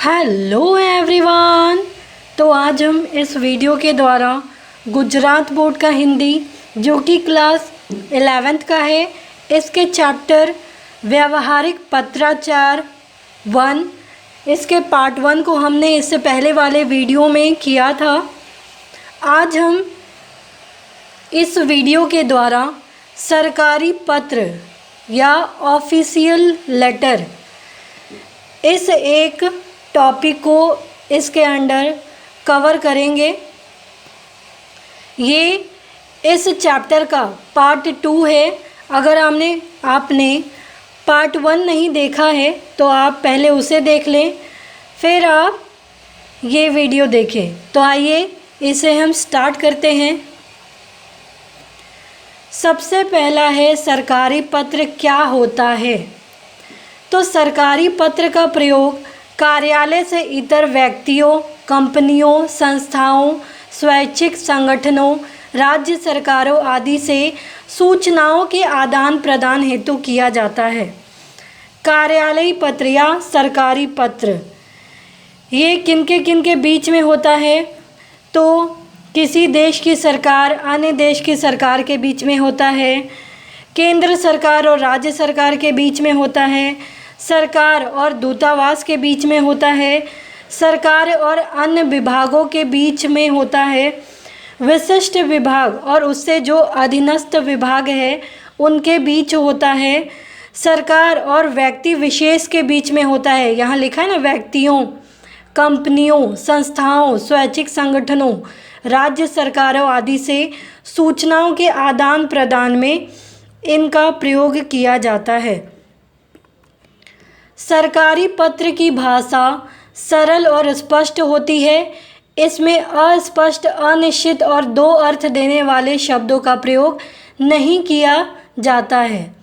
Hello everyone. तो आज हम इस वीडियो के द्वारा गुजरात बोर्ड का हिंदी जो कि क्लास 11th का है, इसके चैप्टर व्यावहारिक पत्राचार 1, इसके पार्ट 1 को हमने इससे पहले वाले वीडियो में किया था। आज हम इस वीडियो के द्वारा सरकारी पत्र या ऑफिशियल लेटर, इस एक टॉपिक को इसके अंडर कवर करेंगे। ये इस चैप्टर का पार्ट 2 है। अगर आपने पार्ट 1 नहीं देखा है तो आप पहले उसे देख लें, फिर आप ये वीडियो देखें। तो आइए इसे हम स्टार्ट करते हैं। सबसे पहला है सरकारी पत्र क्या होता है। तो सरकारी पत्र का प्रयोग कार्यालय से इतर व्यक्तियों, कंपनियों, संस्थाओं, स्वैच्छिक संगठनों, राज्य सरकारों आदि से सूचनाओं के आदान प्रदान हेतु किया जाता है। कार्यालयी पत्र या सरकारी पत्र ये किनके बीच में होता है? तो किसी देश की सरकार अन्य देश की सरकार के बीच में होता है, केंद्र सरकार और राज्य सरकार के बीच में होता है, सरकार और दूतावास के बीच में होता है, सरकार और अन्य विभागों के बीच में होता है, विशिष्ट विभाग और उससे जो अधीनस्थ विभाग है उनके बीच होता है, सरकार और व्यक्ति विशेष के बीच में होता है। यहाँ लिखा है ना, व्यक्तियों, कंपनियों, संस्थाओं, स्वैच्छिक संगठनों, राज्य सरकारों आदि से सूचनाओं के आदान प्रदान में इनका प्रयोग किया जाता है। सरकारी पत्र की भाषा सरल और स्पष्ट होती है। इसमें अस्पष्ट, अनिश्चित और दो अर्थ देने वाले शब्दों का प्रयोग नहीं किया जाता है।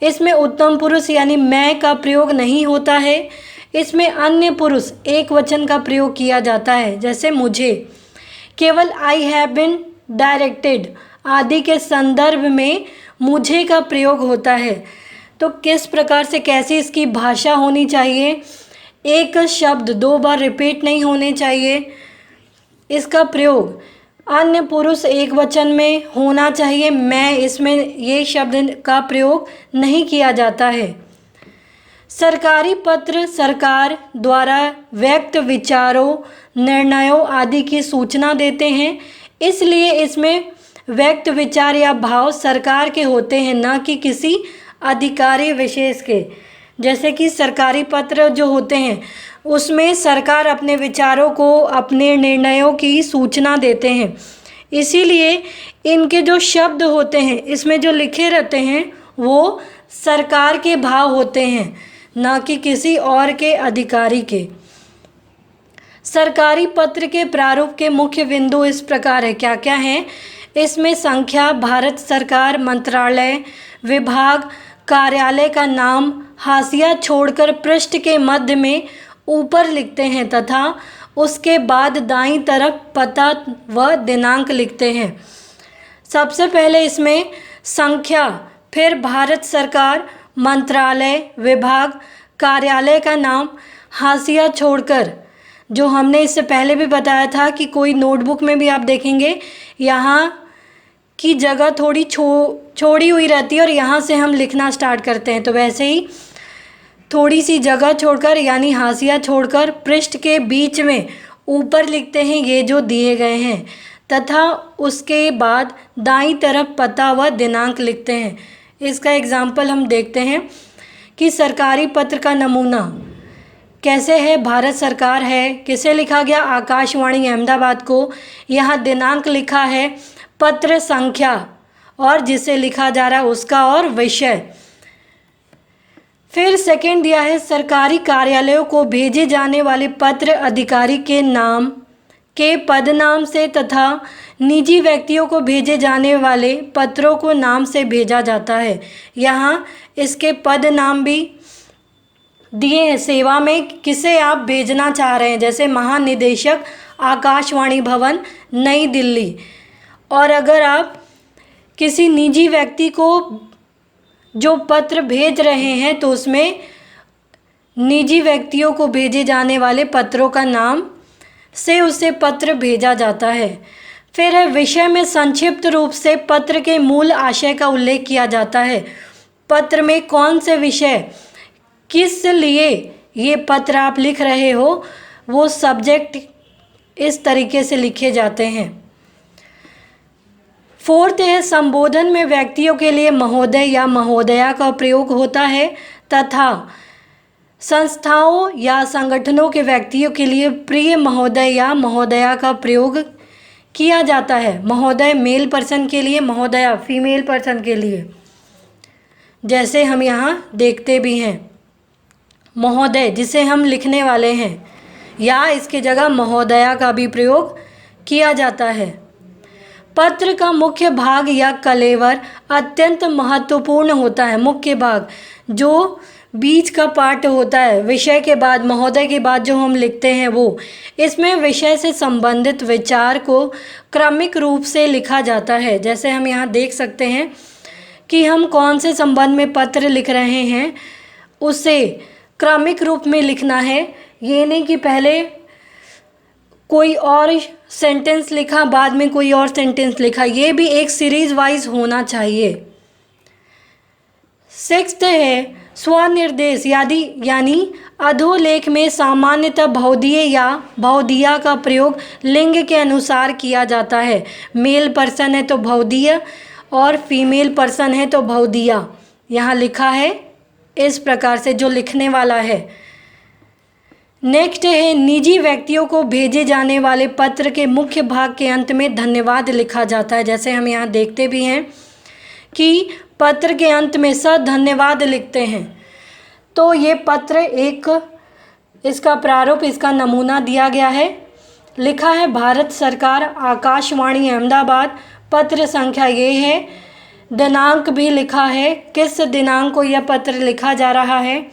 इसमें उत्तम पुरुष यानी मैं का प्रयोग नहीं होता है। इसमें अन्य पुरुष एक वचन का प्रयोग किया जाता है, जैसे मुझे। केवल आई हैव बीन डायरेक्टेड आदि के संदर्भ में मुझे का प्रयोग होता है। तो किस प्रकार से कैसी इसकी भाषा होनी चाहिए? एक शब्द 2 बार रिपीट नहीं होने चाहिए। इसका प्रयोग अन्य पुरुष एक वचन में होना चाहिए। मैं इसमें ये शब्द का प्रयोग नहीं किया जाता है। सरकारी पत्र सरकार द्वारा व्यक्त विचारों, निर्णयों आदि की सूचना देते हैं, इसलिए इसमें व्यक्त विचार या भाव सरकार के होते हैं, न कि किसी अधिकारी विशेष के। जैसे कि सरकारी पत्र जो होते हैं उसमें सरकार अपने विचारों को, अपने निर्णयों की सूचना देते हैं, इसीलिए इनके जो शब्द होते हैं इसमें जो लिखे रहते हैं वो सरकार के भाव होते हैं, ना कि किसी और के अधिकारी के। सरकारी पत्र के प्रारूप के मुख्य बिंदु इस प्रकार है। क्या क्या हैं? इसमें संख्या, भारत सरकार, मंत्रालय, विभाग, कार्यालय का नाम, हाशिया छोड़कर पृष्ठ के मध्य में ऊपर लिखते हैं तथा उसके बाद दाईं तरफ पता व दिनांक लिखते हैं। सबसे पहले इसमें संख्या, फिर भारत सरकार, मंत्रालय, विभाग, कार्यालय का नाम, हाशिया छोड़कर, जो हमने इससे पहले भी बताया था कि कोई नोटबुक में भी आप देखेंगे यहाँ की जगह थोड़ी छोड़ी हुई रहती है और यहाँ से हम लिखना स्टार्ट करते हैं, तो वैसे ही थोड़ी सी जगह छोड़कर यानी हाशिया छोड़कर पृष्ठ के बीच में ऊपर लिखते हैं ये जो दिए गए हैं, तथा उसके बाद दाईं तरफ पता व दिनांक लिखते हैं। इसका एग्जाम्पल हम देखते हैं कि सरकारी पत्र का नमूना कैसे है। भारत सरकार है, किसे लिखा गया? आकाशवाणी अहमदाबाद को। यहाँ दिनांक लिखा है, पत्र संख्या और जिसे लिखा जा रहा है उसका और विषय। फिर सेकंड दिया है, सरकारी कार्यालयों को भेजे जाने वाले पत्र अधिकारी के नाम के पदनाम से तथा निजी व्यक्तियों को भेजे जाने वाले पत्रों को नाम से भेजा जाता है। यहाँ इसके पद नाम भी दिए हैं। सेवा में किसे आप भेजना चाह रहे हैं, जैसे महानिदेशक, आकाशवाणी भवन, नई दिल्ली। और अगर आप किसी निजी व्यक्ति को जो पत्र भेज रहे हैं तो उसमें निजी व्यक्तियों को भेजे जाने वाले पत्रों का नाम से उसे पत्र भेजा जाता है। फिर है विषय में संक्षिप्त रूप से पत्र के मूल आशय का उल्लेख किया जाता है। पत्र में कौन से विषय, किस लिए ये पत्र आप लिख रहे हो, वो सब्जेक्ट इस तरीके से लिखे जाते हैं। फोर्थ है संबोधन में व्यक्तियों के लिए महोदय या महोदया का प्रयोग होता है तथा संस्थाओं या संगठनों के व्यक्तियों के लिए प्रिय महोदय या महोदया का प्रयोग किया जाता है। महोदय मेल पर्सन के लिए, महोदया फीमेल पर्सन के लिए, जैसे हम यहाँ देखते भी हैं। महोदय जिसे हम लिखने वाले हैं, या इसके जगह महोदया का भी प्रयोग किया जाता है। पत्र का मुख्य भाग या कलेवर अत्यंत महत्वपूर्ण होता है। मुख्य भाग जो बीच का पार्ट होता है, विषय के बाद, महोदय के बाद जो हम लिखते हैं वो, इसमें विषय से संबंधित विचार को क्रमिक रूप से लिखा जाता है। जैसे हम यहाँ देख सकते हैं कि हम कौन से संबंध में पत्र लिख रहे हैं, उसे क्रमिक रूप में लिखना है। ये नहीं कि पहले कोई और सेंटेंस लिखा, बाद में कोई और सेंटेंस लिखा, ये भी एक सीरीज वाइज होना चाहिए। सिक्स्थ है स्वनिर्देश यानी अधोलेख में सामान्यतः बहुधीय या बहुधिया का प्रयोग लिंग के अनुसार किया जाता है। मेल पर्सन है तो बहुधीय और फीमेल पर्सन है तो बहुधिया। यहाँ लिखा है इस प्रकार से जो लिखने वाला है। नेक्स्ट है निजी व्यक्तियों को भेजे जाने वाले पत्र के मुख्य भाग के अंत में धन्यवाद लिखा जाता है। जैसे हम यहाँ देखते भी हैं कि पत्र के अंत में धन्यवाद लिखते हैं। तो ये पत्र एक, इसका प्रारूप, इसका नमूना दिया गया है। लिखा है भारत सरकार, आकाशवाणी अहमदाबाद, पत्र संख्या ये है, दिनांक भी लिखा है, किस दिनांक को यह पत्र लिखा जा रहा है।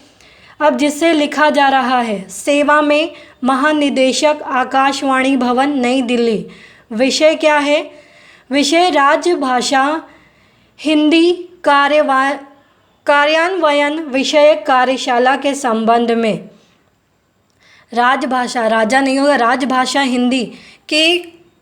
अब जिससे लिखा जा रहा है, सेवा में महानिदेशक, आकाशवाणी भवन, नई दिल्ली। विषय क्या है? विषय राजभाषा हिंदी कार्यान्वयन विषयक कार्यशाला के संबंध में। राजभाषा, राजा नहीं होगा, राजभाषा हिंदी के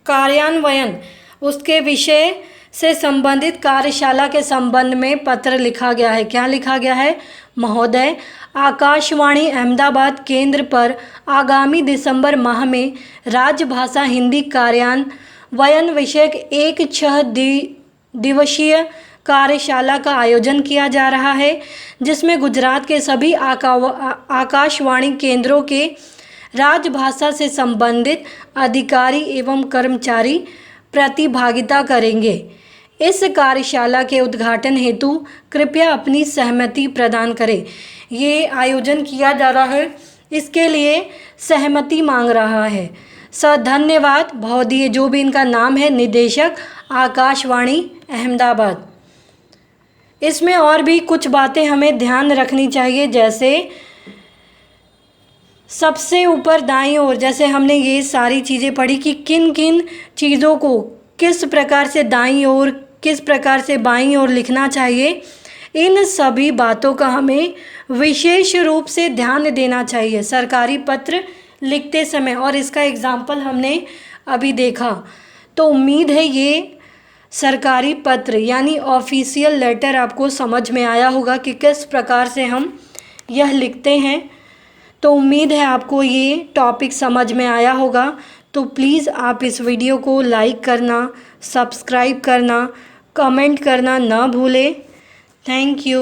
कार्यान्वयन, उसके विषय से संबंधित कार्यशाला के संबंध में पत्र लिखा गया है। क्या लिखा गया है? महोदय, आकाशवाणी अहमदाबाद केंद्र पर आगामी दिसंबर माह में राजभाषा हिंदी कार्यान्वयन विषयक एक 6 दिवसीय कार्यशाला का आयोजन किया जा रहा है, जिसमें गुजरात के सभी आकाशवाणी केंद्रों के राजभाषा से संबंधित अधिकारी एवं कर्मचारी प्रतिभागिता करेंगे। इस कार्यशाला के उद्घाटन हेतु कृपया अपनी सहमति प्रदान करें। ये आयोजन किया जा रहा है, इसके लिए सहमति मांग रहा है। धन्यवाद बहुधीय, जो भी इनका नाम है, निदेशक, आकाशवाणी अहमदाबाद। इसमें और भी कुछ बातें हमें ध्यान रखनी चाहिए, जैसे सबसे ऊपर दाईं ओर, जैसे हमने ये सारी चीज़ें पढ़ी कि किन किन चीज़ों को किस प्रकार से दाईं ओर, किस प्रकार से बाईं ओर लिखना चाहिए, इन सभी बातों का हमें विशेष रूप से ध्यान देना चाहिए सरकारी पत्र लिखते समय। और इसका एग्जाम्पल हमने अभी देखा। तो उम्मीद है ये सरकारी पत्र यानी ऑफिशियल लेटर आपको समझ में आया होगा कि किस प्रकार से हम यह लिखते हैं। तो उम्मीद है आपको ये टॉपिक समझ में आया होगा। तो प्लीज़ आप इस वीडियो को लाइक करना, सब्सक्राइब करना, कमेंट करना ना भूलें। Thank you.